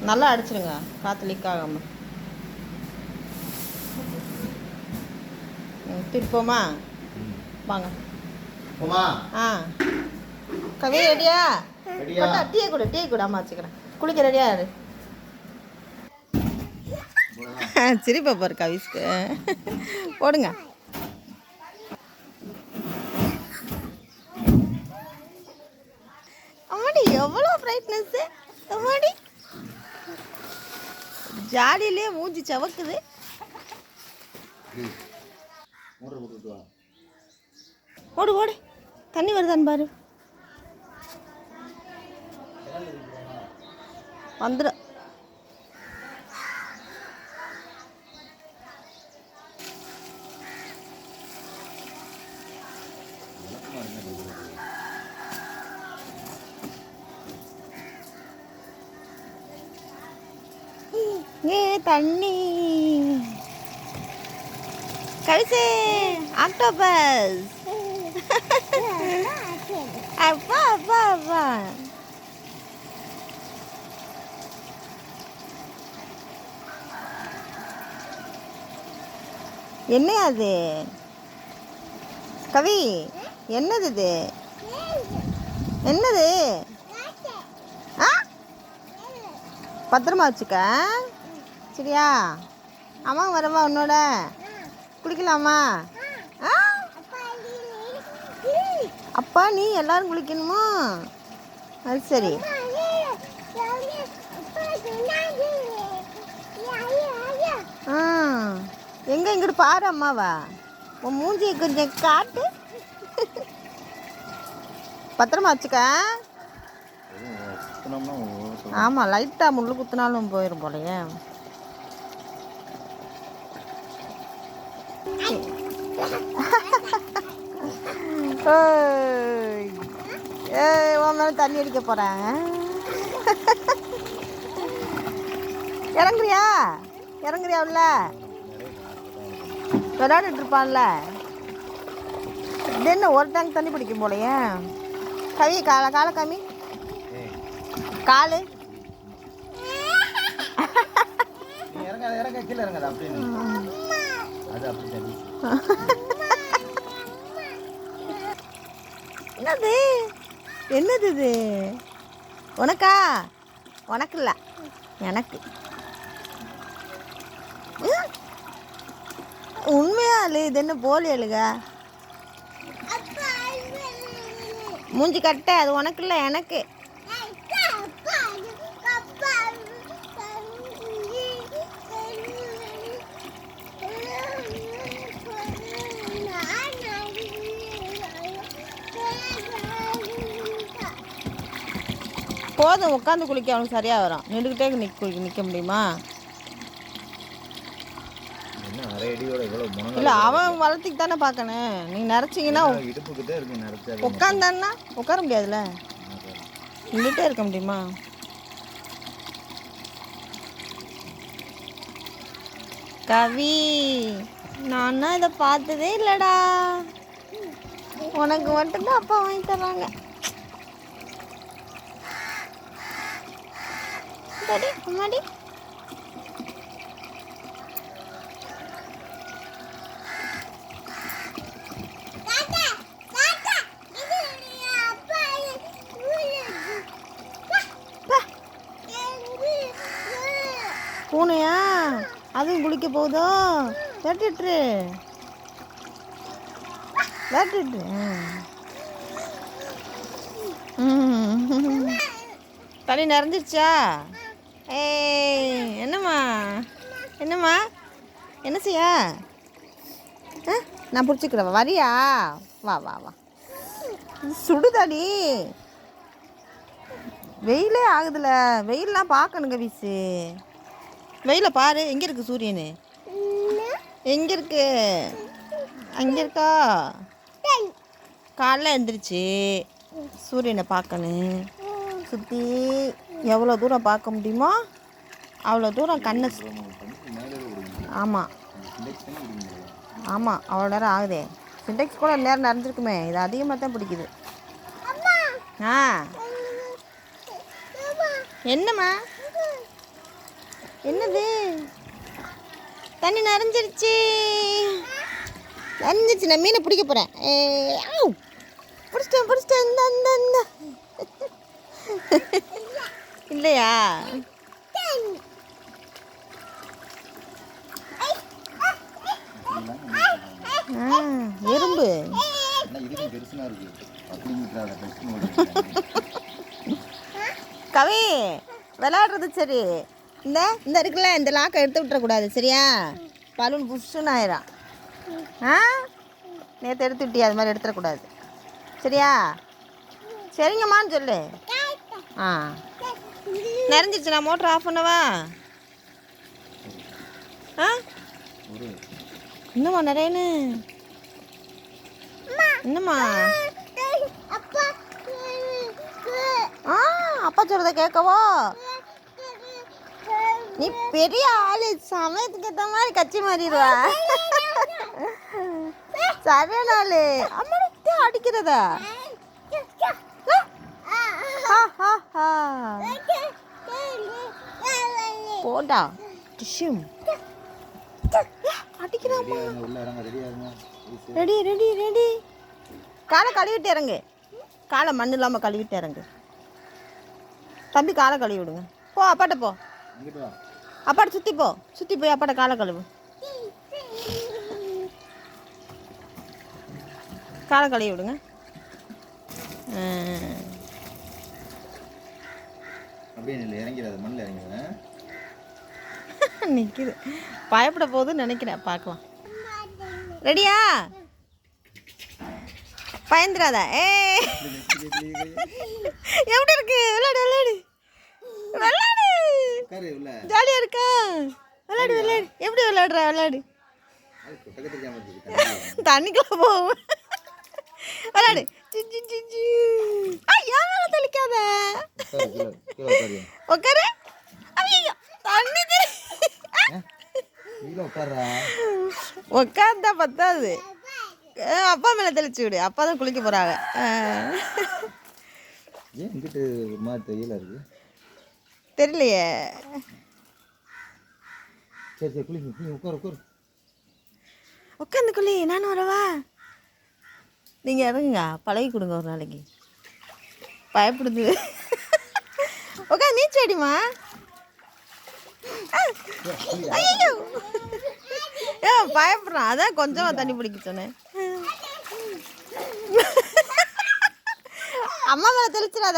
நல்லா அடிச்சிடுங்க, காற்று லீக் ஆகாமல். திருப்போமா? வாங்க போமா. கவி ரெடியா? டீ கூட அம்மா வச்சுக்கிறேன். குளிக்க ரெடியா இரு. சிரிப்பா பாரு கவிஸ்க்கு. போடுங்க. அம்மாடி எவ்வளோ பிரைட்னஸ்! அம்மாடி ஜாடியிலே மூஞ்சி சவக்குது. ஓடு ஓடு, தண்ணி வருதான்னு பாரு. வந்துடு. ஏ தண்ணி கவிசே, ஆக்டோபஸ். அப்பா அப்பா அப்பா. என்ன அது கவி? என்னது இது? என்னது? பத்திரமா வச்சுக்க சரியா? அம்மா வரவா உன்னோட? குளிக்கலாமா? அப்பா நீ எல்லாரும் குளிக்கணுமா? அது சரி. எங்க இங்கிட்டு பாரு அம்மாவா. உன் மூஞ்சியை கொஞ்சம் காட்டு. பத்திரமா வச்சுக்க. ஆமாம், லைட்டாக முள்ளு குத்துனாலும் போயிடும் போலையே. உன் மேலே தண்ணி அடிக்க போகிறேன். இறங்குறியா? இறங்குறியா உள்ள? விளையாடிட்டு இருப்பான்ல. இது என்ன ஒரு டேங்க் தண்ணி பிடிக்கும் போலையே. கவி காலை காமி. காலு என்னது? என்னது இது? உனக்கா? உனக்கு இல்லை, எனக்கு. உண்மையா இல்லை? இது என்ன போலி அழுக? மூஞ்சி கட்ட. அது உனக்கு இல்லை, எனக்கு. போதும், உட்காந்து குளிக்க அவனுக்கு சரியாக வரும். நின்றுக்கிட்டே நிற்க முடியுமா? இல்லை, அவன் வளர்த்திக்கு தானே பார்க்கணும். நீங்கள் நிறச்சிங்கன்னா உட்காந்தான்னா உட்கார முடியாதுல்ல. நின்றுட்டே இருக்க முடியுமா? கவி, நான்னா இதை பார்த்ததே இல்லைடா. உனக்கு மட்டும்தான் அப்பா வாங்கி தர்றாங்க. சரி அம்மாடி. பூனையா? அதுவும் குளிக்க போகுதோ? வெட்டிட்டு தண்ணி நிறைஞ்சிருச்சா? என்னம்மா என்னம்மா என்ன செய்ய? நான் பிடிச்சிக்கிறேன். வரியா? வா வா வா. சுடுதாடி. வெயிலே ஆகுதுல, வெயிலெலாம் பார்க்கணுங்க வீசு. வெயில பாரு, எங்கே இருக்கு சூரியனு? எங்கே இருக்கு? அங்கே இருக்கா? காலைல எழுந்திரிச்சு சூரியனை பார்க்கணும். சுற்றி எவ்வளோ தூரம் பார்க்க முடியுமோ அவ்வளோ தூரம் கண்ணை. ஆமாம் ஆமாம், அவ்வளோ நேரம் ஆகுதே. சிண்டெக்ஸ் கூட நேரம் நிறைஞ்சிருக்குமே, இது அதிகமாக தான் பிடிக்குது. ஆ என்னம்மா? என்னது? தண்ணி நிறைஞ்சிருச்சு. நிறைஞ்சிருச்சு, நான் மீனை பிடிக்க போகிறேன். பிடிச்சிட்டேன். இந்த இல்லையா? எறும்பு கவி விளையாடுறது சரி. இந்த இருக்குல்ல, இந்த லாக்கை எடுத்து விட்டுறக்கூடாது சரியா? பலூன் புஷ்ஷுன்னு ஆயிரும். நேற்று எடுத்து விட்டியா? அது மாதிரி எடுத்துடக்கூடாது சரியா? சரிங்கம்மான்னு சொல்லு. ஆ நிறைஞ்சிருச்சு, நான் மோட்டர் ஆஃப் பண்ணவா? இன்னும்மா நிறையன்னு? என்னம்மா? அப்பா சொல்றத கேட்கவோ? நீ பெரிய ஆளு, சமயத்துக்கு ஏற்ற மாதிரி கட்சி மாறிடுவா. சரியான ஆளு. அம்மா அடிக்கிறதா? போடா டிஷ்யூம் அடிக்கிறாமா. Ready ready ready. காலை கழுவிட்டு இறங்கு. காலை மண் இல்லாமல் கழுவிட்டு இறங்கு. தம்பி காலை கழுவி விடுங்க. போ அப்பாட்ட போ. அப்பாட்ட சுற்றி போய் அப்பாட்ட காலை கழுவு. காலை கழுவி விடுங்க. நிற்கிது, பயப்பட போகுதுன்னு நினைக்கிறேன். பார்க்கலாம். ரெடியா? பயந்துடாத. எப்படி இருக்கு? விளையாடு விளையாடு விளையாடு. ஜாலியா இருக்கா? விளையாடு விளையாடு. எப்படி விளையாடுற? விளையாடு. தண்ணிக்குள்ள போவோம். விளையாடு. ஏன் மேல தெளிக்காத. உட்காரு. தண்ணி உட்காந்தா பத்தாது. அப்பா மேல தெளிச்சு விடு. அப்பா தான் குளிக்க போறாங்க. தெரியலையே. உட்காந்து குளி, நானும் வரவா? நீங்க இறங்குங்க, பழகி கொடுங்க ஒரு நாளைக்கு. பயப்படுது. உட்காந்து நீச்சல் அடிமா. ஐயோ பயப்படுறான், அதான் கொஞ்சமா தண்ணி பிடிக்க சொன்னேன். அம்மா மேல தெளிச்சிடாத.